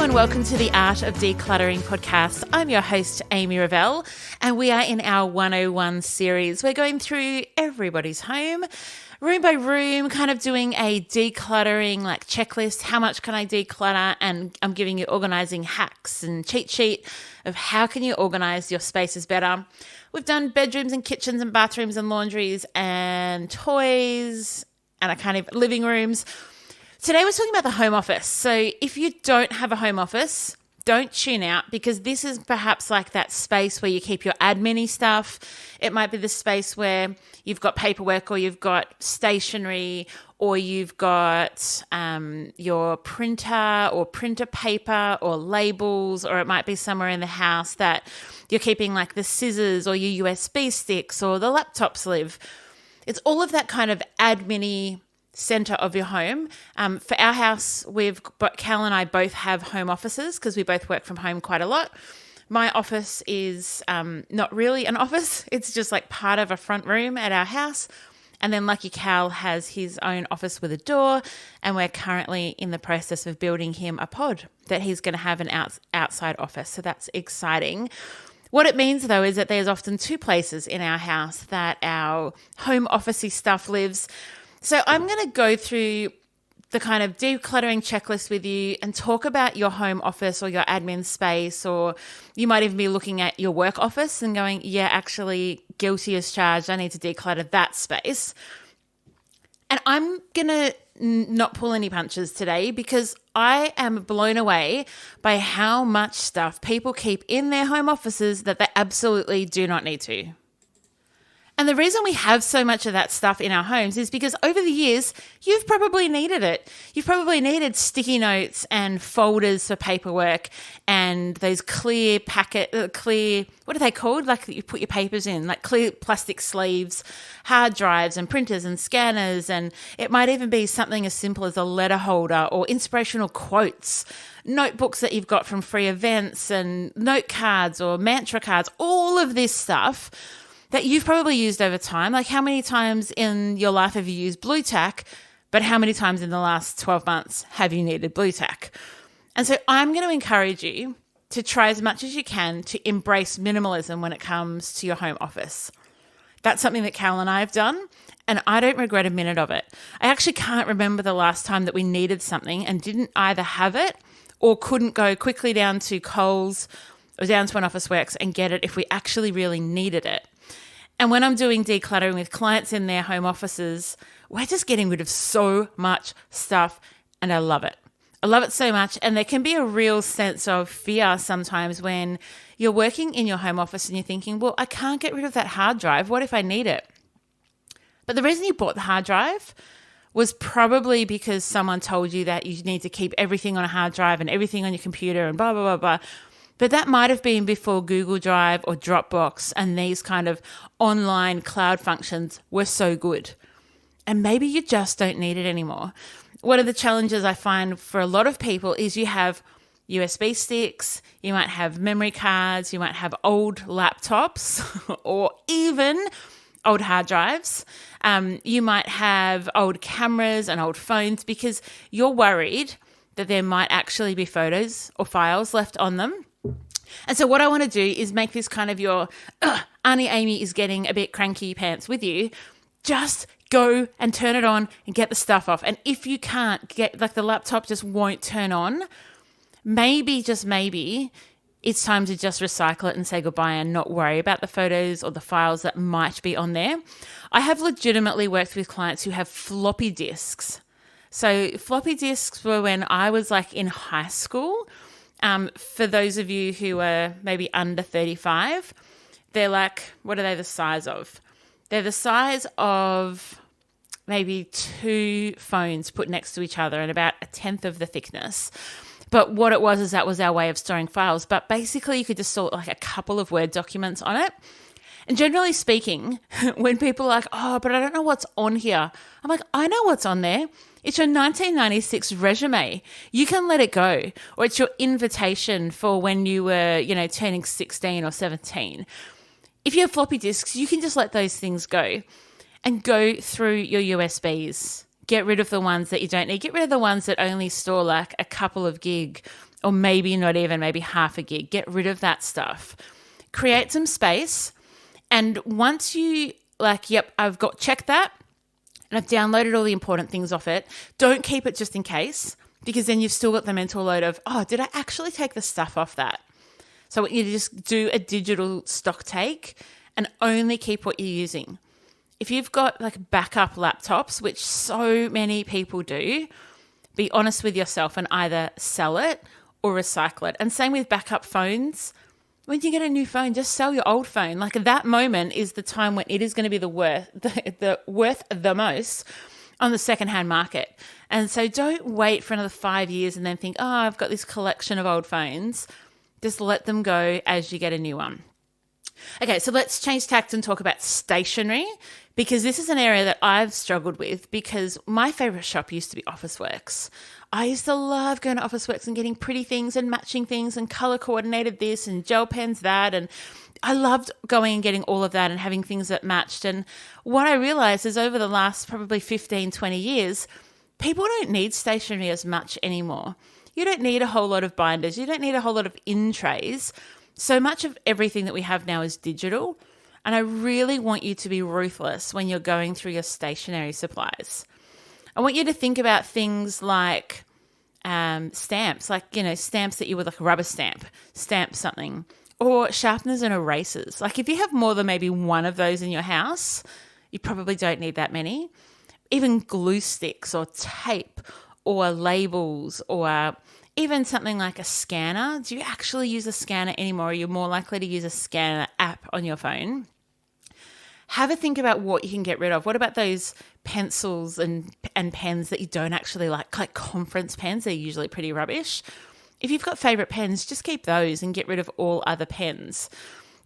and welcome to the Art of Decluttering podcast. I'm your host, Amy Revell, and we are in our 101 series. We're going through everybody's home, room by room, kind of doing a decluttering like checklist. How much can I declutter? And I'm giving you organising hacks and cheat sheet of how can you organise your spaces better. We've done bedrooms and kitchens and bathrooms and laundries and toys and a kind of living rooms. Today we're talking about the home office. So if you don't have a home office, don't tune out, because this is perhaps like that space where you keep your admin-y stuff. It might be the space where you've got paperwork, or you've got stationery, or you've got your printer or printer paper or labels, or it might be somewhere in the house that you're keeping like the scissors or your USB sticks or the laptops live. It's all of that kind of admin-y center of your home. For our house, Cal and I both have home offices because we both work from home quite a lot. My office is not really an office. It's just like part of a front room at our house. And then Lucky Cal has his own office with a door, and we're currently in the process of building him a pod that he's going to have an outside office. So that's exciting. What it means, though, is that there's often two places in our house that our home office-y stuff lives. So I'm going to go through the kind of decluttering checklist with you and talk about your home office or your admin space, or you might even be looking at your work office and going, yeah, actually guilty as charged. I need to declutter that space. And I'm going to not pull any punches today, because I am blown away by how much stuff people keep in their home offices that they absolutely do not need to. And the reason we have so much of that stuff in our homes is because over the years, you've probably needed it. You've probably needed sticky notes and folders for paperwork and those clear, what are they called? Like you put your papers in, like clear plastic sleeves, hard drives and printers and scanners. And it might even be something as simple as a letter holder or inspirational quotes, notebooks that you've got from free events and note cards or mantra cards, all of this stuff that you've probably used over time. Like, how many times in your life have you used blue tack, but how many times in the last 12 months have you needed blue tack? And so I'm going to encourage you to try as much as you can to embrace minimalism when it comes to your home office. That's something that Cal and I have done, and I don't regret a minute of it. I actually can't remember the last time that we needed something and didn't either have it or couldn't go quickly down to Coles or down to an Officeworks and get it if we actually really needed it. And when I'm doing decluttering with clients in their home offices, we're just getting rid of so much stuff, and I love it. I love it so much. And there can be a real sense of fear sometimes when you're working in your home office and you're thinking, well, I can't get rid of that hard drive. What if I need it? But the reason you bought the hard drive was probably because someone told you that you need to keep everything on a hard drive and everything on your computer and blah, blah, blah, blah. But that might have been before Google Drive or Dropbox and these kind of online cloud functions were so good. And maybe you just don't need it anymore. One of the challenges I find for a lot of people is you have USB sticks, you might have memory cards, you might have old laptops or even old hard drives. You might have old cameras and old phones because you're worried that there might actually be photos or files left on them. And so what I want to do is make this kind of your Auntie Amy is getting a bit cranky pants with you. Just go and turn it on and get the stuff off. And if you can't get, like the laptop just won't turn on, maybe, just maybe, it's time to just recycle it and say goodbye and not worry about the photos or the files that might be on there. I have legitimately worked with clients who have floppy disks. So floppy disks were when I was like in high school. For those of you who are maybe under 35, they're like, what are they the size of? They're the size of maybe two phones put next to each other and about a tenth of the thickness. But what it was is that was our way of storing files. But basically you could just store like a couple of Word documents on it. And generally speaking, when people are like, oh, but I don't know what's on here, I'm like, I know what's on there. It's your 1996 resume. You can let it go. Or it's your invitation for when you were, turning 16 or 17. If you have floppy disks, you can just let those things go and go through your USBs. Get rid of the ones that you don't need. Get rid of the ones that only store like a couple of gig or maybe not even, maybe half a gig. Get rid of that stuff. Create some space. And once you yep, I've got checked that and I've downloaded all the important things off it, don't keep it just in case, because then you've still got the mental load of, oh, did I actually take the stuff off that? So I want you to just do a digital stock take and only keep what you're using. If you've got backup laptops, which so many people do, be honest with yourself and either sell it or recycle it. And same with backup phones. When you get a new phone, just sell your old phone. That moment is the time when it is going to be the worth the most on the secondhand market. And so don't wait for another 5 years and then think, oh, I've got this collection of old phones. Just let them go as you get a new one. Okay, so let's change tact and talk about stationery, because this is an area that I've struggled with, because my favorite shop used to be Officeworks. I used to love going to Officeworks and getting pretty things and matching things and color coordinated this and gel pens that. And I loved going and getting all of that and having things that matched. And what I realized is over the last probably 15, 20 years, people don't need stationery as much anymore. You don't need a whole lot of binders. You don't need a whole lot of in trays. So much of everything that we have now is digital. And I really want you to be ruthless when you're going through your stationery supplies. I want you to think about things like stamps, stamps that you would rubber stamp something, or sharpeners and erasers. If you have more than maybe one of those in your house, you probably don't need that many. Even glue sticks or tape or labels, or even something like a scanner. Do you actually use a scanner anymore? Or you're more likely to use a scanner app on your phone? Have a think about what you can get rid of. What about those pencils and pens that you don't actually like conference pens? They're usually pretty rubbish. If you've got favorite pens, just keep those and get rid of all other pens.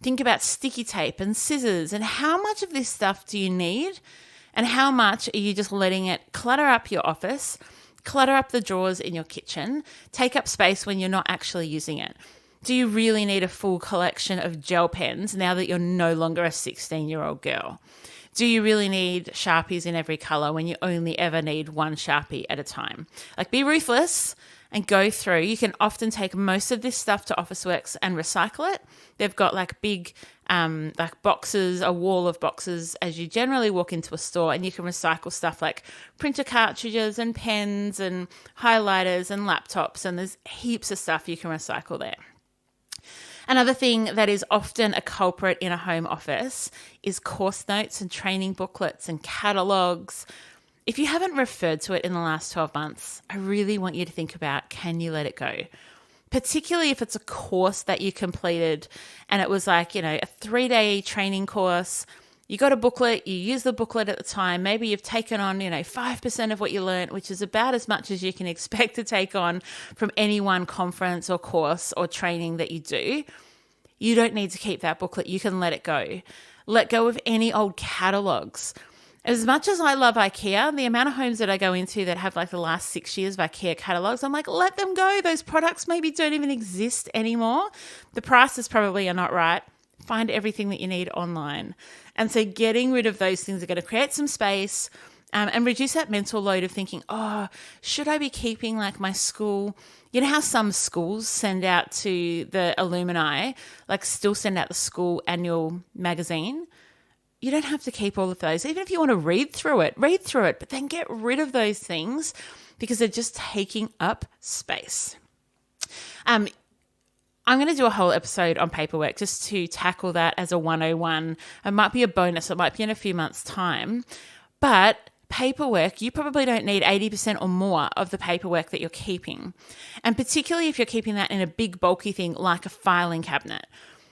Think about sticky tape and scissors, and how much of this stuff do you need, and how much are you just letting it clutter up your office, clutter up the drawers in your kitchen, take up space when you're not actually using it? Do you really need a full collection of gel pens now that you're no longer a 16-year-old girl? Do you really need Sharpies in every color when you only ever need one Sharpie at a time? Be ruthless and go through. You can often take most of this stuff to Officeworks and recycle it. They've got big boxes, a wall of boxes as you generally walk into a store, and you can recycle stuff like printer cartridges and pens and highlighters and laptops, and there's heaps of stuff you can recycle there. Another thing that is often a culprit in a home office is course notes and training booklets and catalogs. If you haven't referred to it in the last 12 months, I really want you to think about, can you let it go? Particularly if it's a course that you completed and it was a 3-day training course. You got a booklet, you use the booklet at the time. Maybe you've taken on, 5% of what you learned, which is about as much as you can expect to take on from any one conference or course or training that you do. You don't need to keep that booklet. You can let it go. Let go of any old catalogs. As much as I love IKEA, the amount of homes that I go into that have the last 6 years of IKEA catalogs, I'm let them go. Those products maybe don't even exist anymore. The prices probably are not right. Find everything that you need online. And so getting rid of those things are going to create some space and reduce that mental load of thinking, oh, should I be keeping my school? You know how some schools send out to the alumni, still send out the school annual magazine? You don't have to keep all of those. Even if you want to read through it, but then get rid of those things because they're just taking up space. I'm going to do a whole episode on paperwork just to tackle that as a 101. It might be a bonus. It might be in a few months' time. But paperwork, you probably don't need 80% or more of the paperwork that you're keeping. And particularly if you're keeping that in a big bulky thing like a filing cabinet.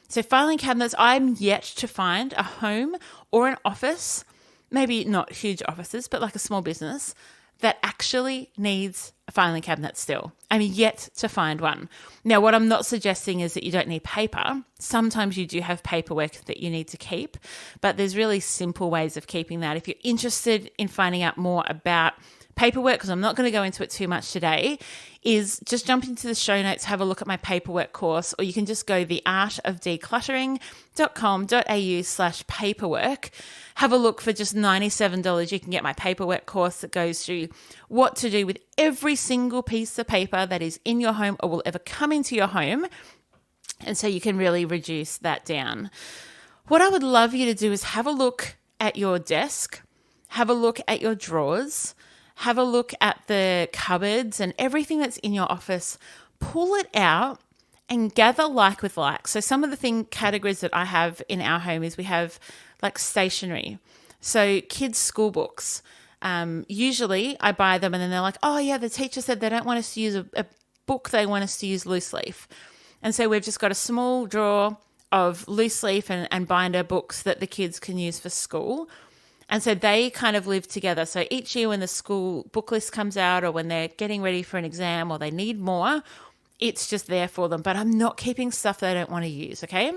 So filing cabinets, I'm yet to find a home or an office, maybe not huge offices, but a small business that actually needs a filing cabinet still. I'm yet to find one. Now, what I'm not suggesting is that you don't need paper. Sometimes you do have paperwork that you need to keep, but there's really simple ways of keeping that. If you're interested in finding out more about paperwork, because I'm not going to go into it too much today, is just jump into the show notes, have a look at my paperwork course, or you can just go theartofdecluttering.com.au/paperwork. Have a look for just $97. You can get my paperwork course that goes through what to do with every single piece of paper that is in your home or will ever come into your home. And so you can really reduce that down. What I would love you to do is have a look at your desk, have a look at your drawers, have a look at the cupboards and everything that's in your office. Pull it out and gather like with like. So some of the categories that I have in our home is we have like stationery. So kids' school books. Usually I buy them and then they're like, oh yeah, the teacher said they don't want us to use a book, they want us to use loose leaf. And so we've just got a small drawer of loose leaf and binder books that the kids can use for school. And so they kind of live together. So each year when the school book list comes out or when they're getting ready for an exam or they need more, it's just there for them. But I'm not keeping stuff they don't want to use, okay?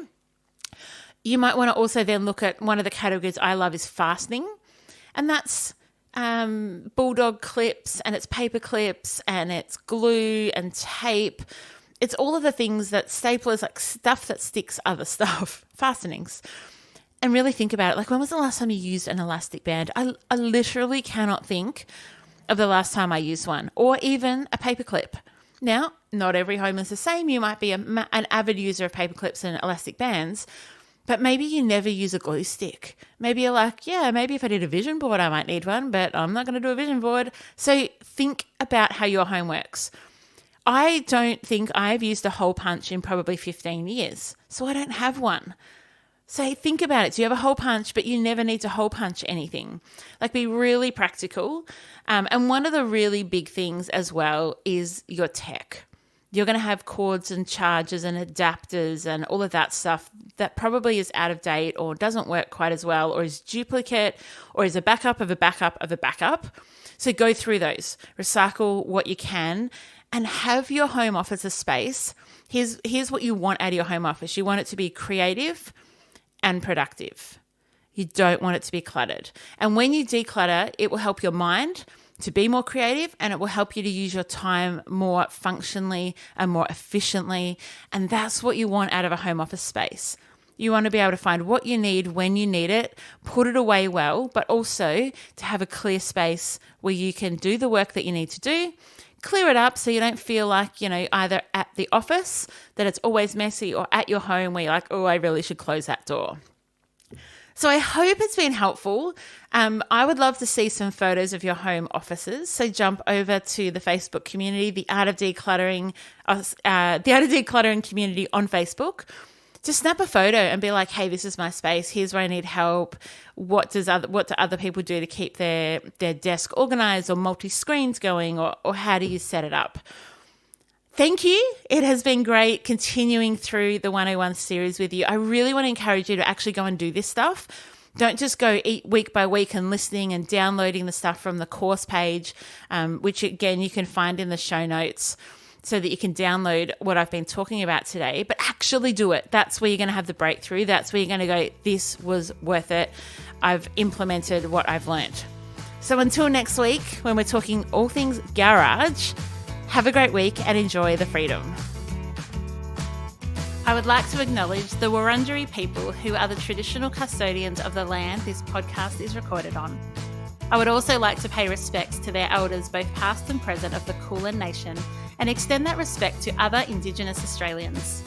You might want to also then look at one of the categories I love is fastening. And that's bulldog clips and it's paper clips and it's glue and tape. It's all of the things that staplers, like stuff that sticks other stuff, fastenings. And really think about it. Like, when was the last time you used an elastic band? I literally cannot think of the last time I used one, or even a paper clip. Now, not every home is the same. You might be an avid user of paper clips and elastic bands, but maybe you never use a glue stick. Maybe you're like, yeah, maybe if I did a vision board, I might need one, but I'm not going to do a vision board. So think about how your home works. I don't think I've used a hole punch in probably 15 years, so I don't have one. So think about it. Do you have a hole punch, but you never need to hole punch anything? Like, be really practical. And one of the really big things as well is your tech. You're going to have cords and chargers and adapters and all of that stuff that probably is out of date or doesn't work quite as well or is duplicate or is a backup of a backup of a backup. So go through those, recycle what you can, and have your home office a space. Here's what you want out of your home office. You want it to be creative and productive. You don't want it to be cluttered. And when you declutter, it will help your mind to be more creative and it will help you to use your time more functionally and more efficiently. And that's what you want out of a home office space. You want to be able to find what you need when you need it, put it away well, but also to have a clear space where you can do the work that you need to do. Clear it up so you don't feel like, either at the office that it's always messy or at your home where you're like, oh, I really should close that door. So I hope it's been helpful. I would love to see some photos of your home offices. So jump over to the Facebook community, the Art of Decluttering community on Facebook. Just snap a photo and be like, hey, this is my space. Here's where I need help. What do other people do to keep their desk organized or multi-screens going, or how do you set it up? Thank you. It has been great continuing through the 101 series with you. I really want to encourage you to actually go and do this stuff. Don't just go week by week and listening and downloading the stuff from the course page, which again, you can find in the show notes, so that you can download what I've been talking about today, but actually do it. That's where you're going to have the breakthrough. That's where you're going to go, this was worth it. I've implemented what I've learned. So until next week, when we're talking all things garage, have a great week and enjoy the freedom. I would like to acknowledge the Wurundjeri people who are the traditional custodians of the land this podcast is recorded on. I would also like to pay respects to their elders, both past and present, of the Kulin Nation, and extend that respect to other Indigenous Australians.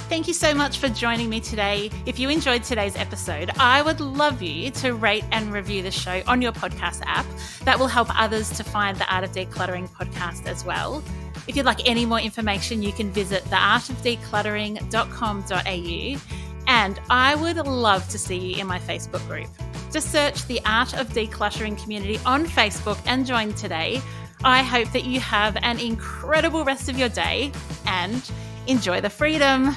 Thank you so much for joining me today. If you enjoyed today's episode, I would love you to rate and review the show on your podcast app. That will help others to find the Art of Decluttering podcast as well. If you'd like any more information, you can visit theartofdecluttering.com.au. And I would love to see you in my Facebook group. Just search the Art of Decluttering community on Facebook and join today. I hope that you have an incredible rest of your day and enjoy the freedom.